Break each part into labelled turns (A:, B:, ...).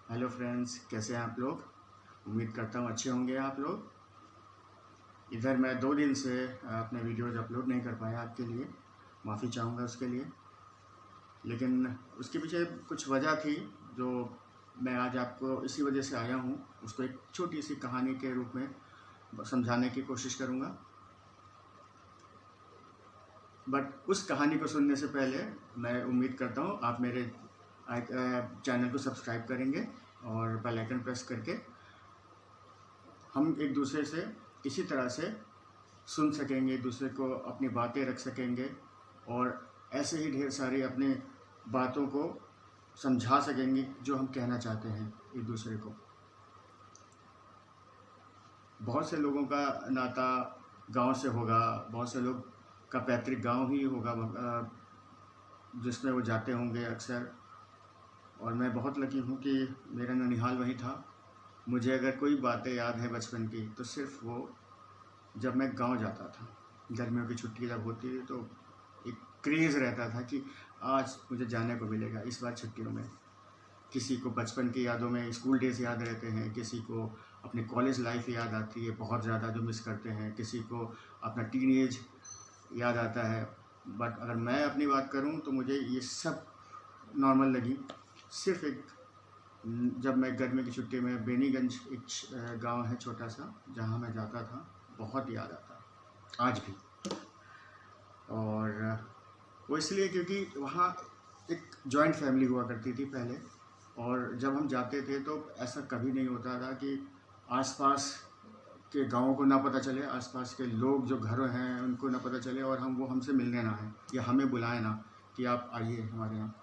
A: Hello friends, कैसे हैं आप लोग। उम्मीद करता हूँ अच्छे होंगे आप लोग। इधर मैं 2 दिन से अपने वीडियोज़ अपलोड नहीं कर पाया आपके लिए, माफ़ी चाहूँगा उसके लिए। लेकिन उसके पीछे कुछ वजह थी जो मैं आज आपको इसी वजह से आया हूँ। उसको एक छोटी सी कहानी के रूप में समझाने की कोशिश करूँगा। बट उस कहानी को सुनने से पहले मैं उम्मीद करता हूँ आप मेरे चैनल को सब्सक्राइब करेंगे और बेल आइकन प्रेस करके हम एक दूसरे से इसी तरह से सुन सकेंगे, एक दूसरे को अपनी बातें रख सकेंगे और ऐसे ही ढेर सारी अपनी बातों को समझा सकेंगे जो हम कहना चाहते हैं एक दूसरे को। बहुत से लोगों का नाता गांव से होगा, बहुत से लोग का पैतृक गांव ही होगा जिसमें वो जाते होंगे अक्सर। और मैं बहुत लकी हूँ कि मेरा ननिहाल वहीं था। मुझे अगर कोई बातें याद है बचपन की तो सिर्फ वो जब मैं गांव जाता था, गर्मियों की छुट्टी जब होती थी तो एक क्रेज़ रहता था कि आज मुझे जाने को मिलेगा इस बार छुट्टियों में। किसी को बचपन की यादों में स्कूल डेज़ याद रहते हैं, किसी को अपनी कॉलेज लाइफ याद आती है बहुत ज़्यादा जो मिस करते हैं, किसी को अपना टीनेज याद आता है। बट अगर मैं अपनी बात करूं तो मुझे ये सब नॉर्मल लगी। सिर्फ एक जब मैं गर्मी की छुट्टी में बेनीगंज एक गांव है छोटा सा जहां मैं जाता था, बहुत याद आता है आज भी। और वो इसलिए क्योंकि वहाँ एक जॉइंट फैमिली हुआ करती थी पहले। और जब हम जाते थे तो ऐसा कभी नहीं होता था कि आसपास के गाँवों को ना पता चले, आसपास के लोग जो घर हैं उनको ना पता चले और वो हमसे मिलने ना आए या हमें बुलाए ना कि आप आइए हमारे यहाँ।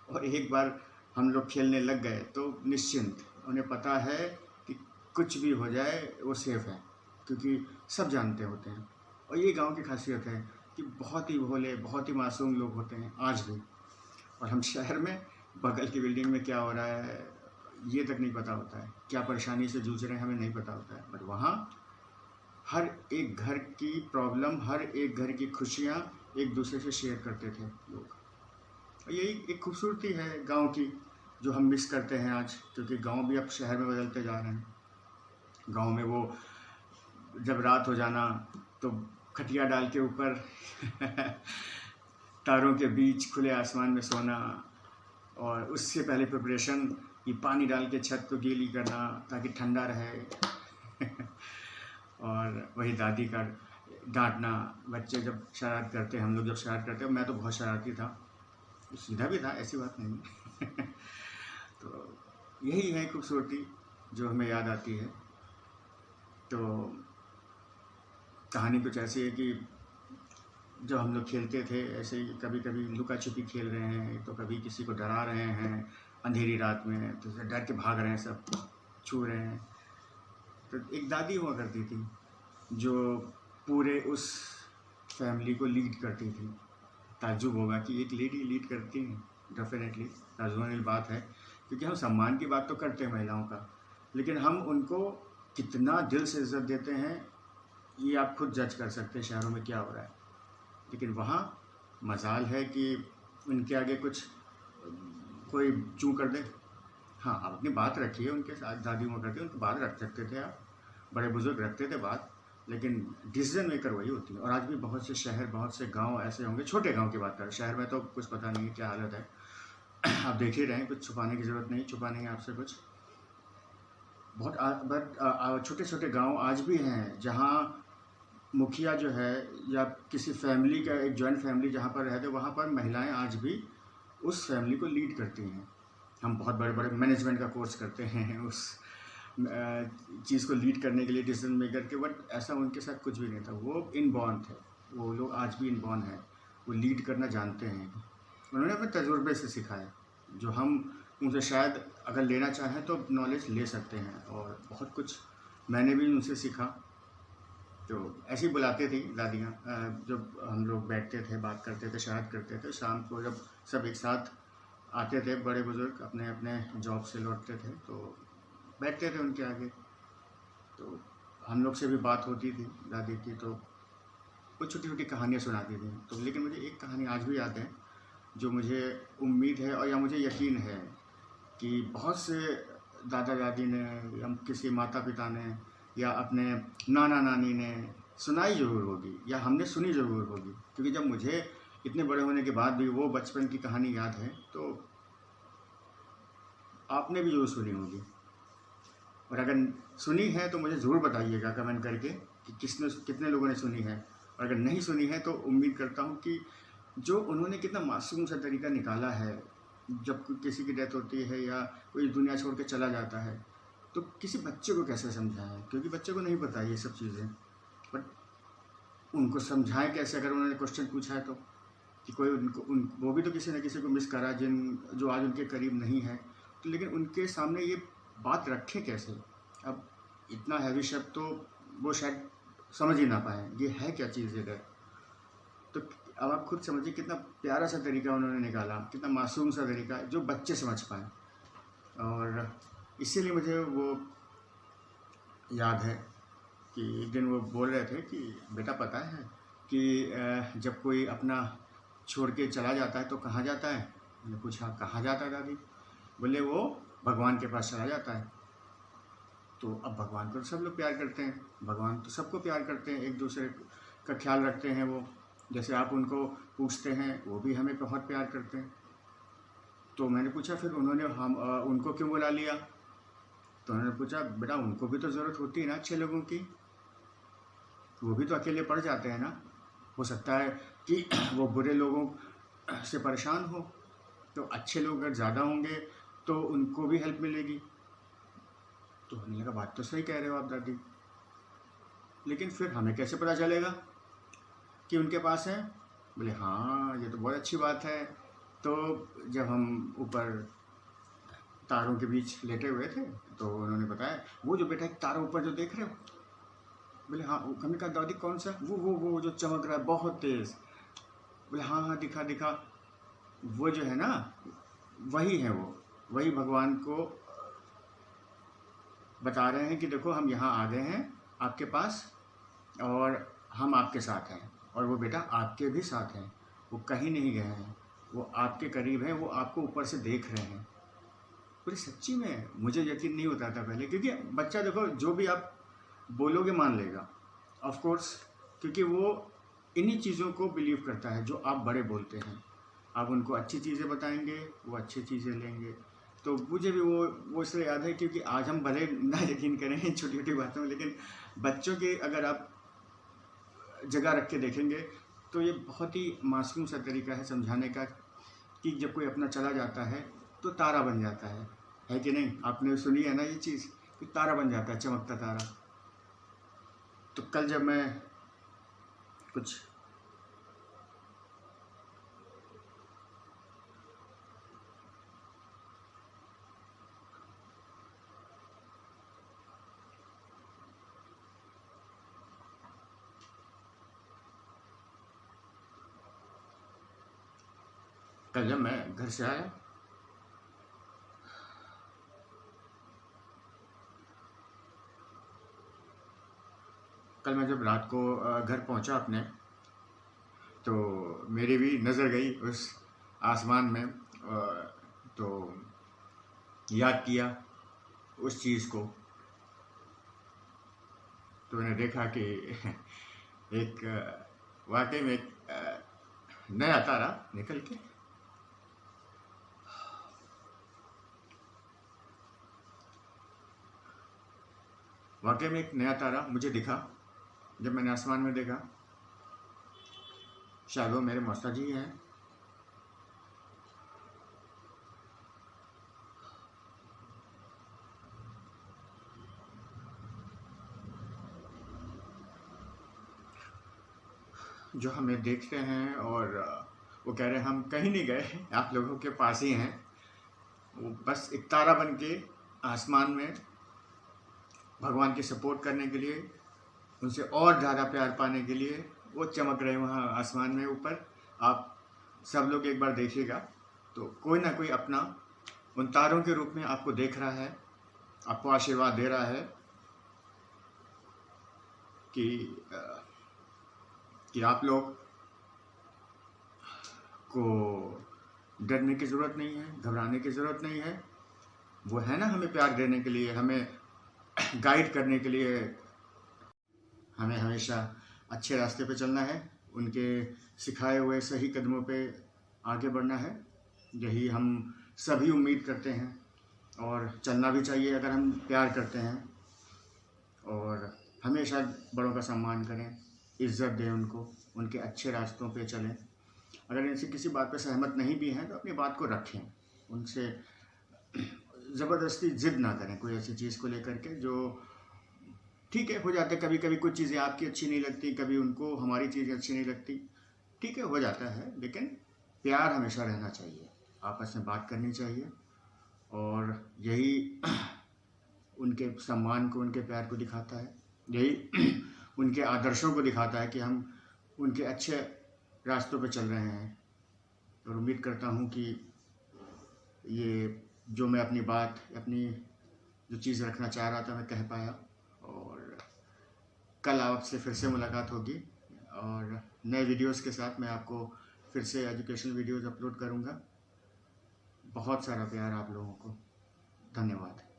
A: और एक बार हम लोग खेलने लग गए तो निश्चिंत, उन्हें पता है कि कुछ भी हो जाए वो सेफ़ है, क्योंकि सब जानते होते हैं। और ये गांव की खासियत है कि बहुत ही भोले, बहुत ही मासूम लोग होते हैं आज भी। और हम शहर में बगल की बिल्डिंग में क्या हो रहा है ये तक नहीं पता होता है, क्या परेशानी से जूझ रहे हैं हमें नहीं पता होता है। बट वहाँ हर एक घर की प्रॉब्लम, हर एक घर की खुशियाँ एक दूसरे से शेयर करते थे लोग। यही एक खूबसूरती है गांव की जो हम मिस करते हैं आज, क्योंकि गांव भी अब शहर में बदलते जा रहे हैं। गांव में वो जब रात हो जाना तो खटिया डाल के ऊपर तारों के बीच खुले आसमान में सोना, और उससे पहले प्रिपरेशन ये पानी डाल के छत को गीली करना ताकि ठंडा रहे और वही दादी का डांटना, बच्चे जब शरारत करते, हम लोग जब शरारत करते, मैं तो बहुत शरारती था, सीधा भी था, ऐसी बात नहीं तो यही है खूबसूरती जो हमें याद आती है। तो कहानी कुछ ऐसी है कि जब हम लोग खेलते थे ऐसे ही, कभी कभी लुका छिपी खेल रहे हैं तो कभी किसी को डरा रहे हैं अंधेरी रात में, तो डर के भाग रहे हैं, सब छू रहे हैं। तो एक दादी हुआ करती थी जो पूरे उस फैमिली को लीड करती थी। ताज्जुब होगा कि एक लेडी लीड करती हैं, डेफिनेटली ताज्जुब वाली बात है, क्योंकि हम सम्मान की बात तो करते हैं महिलाओं का, लेकिन हम उनको कितना दिल से इज्जत देते हैं ये आप खुद जज कर सकते हैं शहरों में क्या हो रहा है। लेकिन वहाँ मजाल है कि उनके आगे कुछ कोई चूँ कर दे। हाँ, आप अपनी बात रखिए, उनके साथ दादी हुआ करती उनकी बात रख सकते थे आप, बड़े बुजुर्ग रखते थे बात, लेकिन डिसीजन मेकर वही होती है। और आज भी बहुत से शहर, बहुत से गांव ऐसे होंगे, छोटे गांव की बात करें, शहर में तो कुछ पता नहीं है क्या हालत है आप देख ही रहे हैं, कुछ छुपाने की ज़रूरत नहीं, छुपा नहीं है आपसे कुछ। बहुत बट छोटे छोटे गांव आज भी हैं जहां मुखिया जो है या किसी फैमिली का एक जॉइंट फैमिली जहां पर रहते, वहां पर महिलाएं आज भी उस फैमिली को लीड करती हैं। हम बहुत बड़े बड़े मैनेजमेंट का कोर्स करते हैं उस चीज़ को लीड करने के लिए, डिसीजन मेकर के, बट ऐसा उनके साथ कुछ भी नहीं था। वो इनबॉर्न थे, वो लोग आज भी इनबॉर्न हैं, वो लीड करना जानते हैं, उन्होंने अपने तजुर्बे से सीखा है, जो हम उनसे शायद अगर लेना चाहें तो नॉलेज ले सकते हैं। और बहुत कुछ मैंने भी उनसे सीखा। तो ऐसे ही बुलाते थी दादियाँ, जब हम लोग बैठते थे, बात करते थे, शरारत करते थे, शाम को जब सब एक साथ आते थे, बड़े बुजुर्ग अपने अपने जॉब से लौटते थे तो बैठते थे उनके आगे, तो हम लोग से भी बात होती थी दादी की, तो वो छोटी छोटी कहानियाँ सुनाती थी। तो लेकिन मुझे एक कहानी आज भी याद है जो मुझे उम्मीद है और या मुझे यकीन है कि बहुत से दादा दादी ने, हम किसी माता पिता ने या अपने नाना नानी ने सुनाई ज़रूर होगी या हमने सुनी ज़रूर होगी, क्योंकि जब मुझे इतने बड़े होने के बाद भी वो बचपन की कहानी याद है तो आपने भी ज़रूर सुनी होगी। और अगर सुनी है तो मुझे ज़रूर बताइएगा कमेंट करके कि कितने लोगों ने सुनी है। और अगर नहीं सुनी है तो उम्मीद करता हूँ कि जो उन्होंने कितना मासूम सा तरीका निकाला है, जब किसी की डेथ होती है या कोई दुनिया छोड़ के चला जाता है तो किसी बच्चे को कैसे समझाएं, क्योंकि बच्चे को नहीं पता ये सब चीज़ें, बट उनको समझाएं कैसे अगर उन्होंने क्वेश्चन पूछा है तो, कि कोई वो भी तो किसी न किसी को मिस करा जो आज उनके करीब नहीं है, तो लेकिन उनके सामने ये बात रखें कैसे। अब इतना हैवी शब्द तो वो शायद समझ ही ना पाए ये है क्या चीज़ इधर। तो अब आप खुद समझिए कितना प्यारा सा तरीका उन्होंने निकाला, कितना मासूम सा तरीका जो बच्चे समझ पाए। और इसीलिए मुझे वो याद है कि एक दिन वो बोल रहे थे कि बेटा पता है कि जब कोई अपना छोड़ के चला जाता है तो कहाँ जाता है। मैंने पूछा कहाँ जाता है दादी। बोले वो भगवान के पास चला जाता है। तो अब भगवान को सब लोग प्यार करते हैं, भगवान तो सबको प्यार करते हैं, एक दूसरे का ख्याल रखते हैं। वो जैसे आप उनको पूछते हैं वो भी हमें बहुत प्यार करते हैं। तो मैंने पूछा फिर उनको क्यों बुला लिया। तो उन्होंने पूछा बेटा उनको भी तो ज़रूरत होती है ना अच्छे लोगों की, वो भी तो अकेले पड़ जाते हैं ना। हो सकता है कि वो बुरे लोगों से परेशान हो, तो अच्छे लोग अगर ज़्यादा होंगे तो उनको भी हेल्प मिलेगी। तो हमने लगा बात तो सही कह रहे हो आप दादी, लेकिन फिर हमें कैसे पता चलेगा कि उनके पास है। बोले हाँ ये तो बहुत अच्छी बात है। तो जब हम ऊपर तारों के बीच लेटे हुए थे तो उन्होंने बताया वो जो बेटा एक तारा ऊपर जो देख रहे हो। बोले हाँ। हमने कहा दादी कौन सा। वो जो चमक रहा है बहुत तेज़। बोले हाँ हाँ दिखा दिखा। वो जो है ना वही है, वही भगवान को बता रहे हैं कि देखो हम यहाँ आ गए हैं आपके पास और हम आपके साथ हैं। और वो बेटा आपके भी साथ हैं, वो कहीं नहीं गए हैं, वो आपके करीब हैं, वो आपको ऊपर से देख रहे हैं। पूरी सच्ची में मुझे यकीन नहीं होता था पहले, क्योंकि बच्चा देखो जो भी आप बोलोगे मान लेगा ऑफ कोर्स, क्योंकि वो इन्हीं चीज़ों को बिलीव करता है जो आप बड़े बोलते हैं। आप उनको अच्छी चीज़ें बताएंगे वो अच्छी चीज़ें लेंगे। तो मुझे भी वो इसलिए याद है क्योंकि आज हम भले ना यकीन करें छोटी छोटी बातों में, लेकिन बच्चों की अगर आप जगह रख के देखेंगे तो ये बहुत ही मासूम सा तरीका है समझाने का कि जब कोई अपना चला जाता है तो तारा बन जाता है कि नहीं। आपने सुनी है ना ये चीज़ कि तारा बन जाता है, चमकता तारा। तो कल जब मैं कुछ कल जब मैं घर से आया कल मैं जब रात को घर पहुंचा अपने, तो मेरी भी नज़र गई उस आसमान में। तो याद किया उस चीज़ को, तो मैंने देखा कि एक वाकई में एक नया तारा निकल के वाकई में एक नया तारा मुझे दिखा। जब मैंने आसमान में देखा, शायद वो मेरे मौसा जी हैं। जो हमें देखते हैं और वो कह रहे हैं हम कहीं नहीं गए, आप लोगों के पास ही हैं। वो बस एक तारा बन के आसमान में भगवान की सपोर्ट करने के लिए, उनसे और ज़्यादा प्यार पाने के लिए वो चमक रहे वहाँ आसमान में ऊपर। आप सब लोग एक बार देखिएगा तो कोई ना कोई अपना उन तारों के रूप में आपको देख रहा है, आपको आशीर्वाद दे रहा है कि आप लोग को डरने की ज़रूरत नहीं है, घबराने की ज़रूरत नहीं है। वो है ना हमें प्यार देने के लिए, हमें गाइड करने के लिए। हमें हमेशा अच्छे रास्ते पे चलना है, उनके सिखाए हुए सही कदमों पे आगे बढ़ना है। यही हम सभी उम्मीद करते हैं और चलना भी चाहिए अगर हम प्यार करते हैं। और हमेशा बड़ों का सम्मान करें, इज़्ज़त दें उनको, उनके अच्छे रास्तों पे चलें। अगर इनसे किसी बात पे सहमत नहीं भी हैं तो अपनी बात को रखें, उनसे ज़बरदस्ती ज़िद ना करें कोई ऐसी चीज़ को लेकर के जो ठीक है, हो जाता है कभी कभी, कुछ चीज़ें आपकी अच्छी नहीं लगती, कभी उनको हमारी चीज़ें अच्छी नहीं लगती, ठीक है, हो जाता है। लेकिन प्यार हमेशा रहना चाहिए, आपस में बात करनी चाहिए और यही उनके सम्मान को, उनके प्यार को दिखाता है, यही उनके आदर्शों को दिखाता है कि हम उनके अच्छे रास्तों पे चल रहे हैं। और उम्मीद करता हूँ कि ये जो मैं अपनी बात, अपनी जो चीज़ रखना चाह रहा था मैं कह पाया। और कल आपसे फिर से मुलाकात होगी और नए वीडियोस के साथ मैं आपको फिर से एजुकेशनल वीडियोस अपलोड करूँगा। बहुत सारा प्यार आप लोगों को, धन्यवाद।